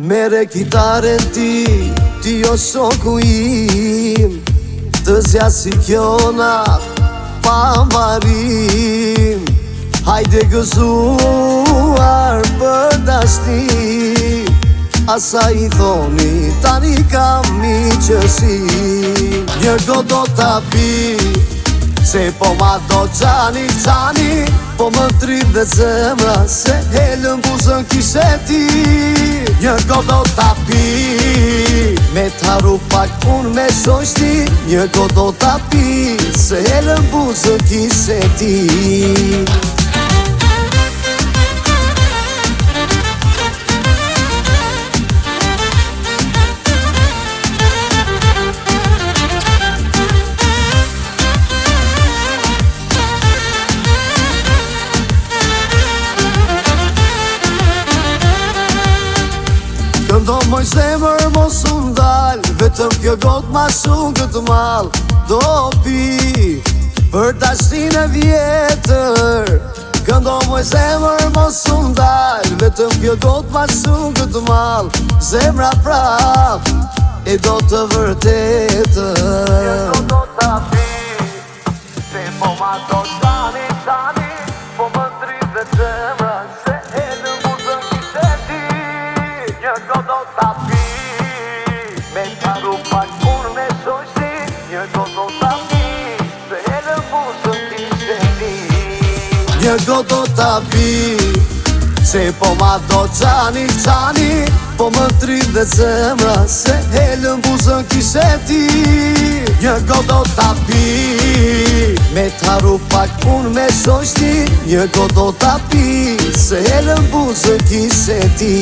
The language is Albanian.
Mere kitaren ti jo shoku im, të zjasi kjona pa marim. Hajde gëzuar për dashni, asa i thoni tani kam i qësi. Një go do t'a pi, se po ma do qani, po më trit dhe zemra, se helën buzën kishe ti. Një go do t'a pi, me t'haru pak unë me shoshti. Një go do t'a pi, se helën buzën kishe ti. Këndo moj zemër mos undal, vetëm kjo got ma shumë këtë mal. Do pi për dashnin e vjetër. Këndo moj zemër mos undal, vetëm kjo got ma shumë këtë mal. Zemra prap e do të vërtetër. Kjo do t'a pi, se po ma do qani, po më trit dhe zemra, se helën buzën kishe ti. Një do t'a pi, me t'haru pak unë me shoshti. Një do t'a pi, se helën buzën kishe ti. Një go do t'a pi, se po ma do qani, po më trit dhe zemra, se helën buzën kishe ti. Një go do t'a pi, me t'haru pak unë me shoshti. Një go do t'a pi, se helën buzën kishe ti.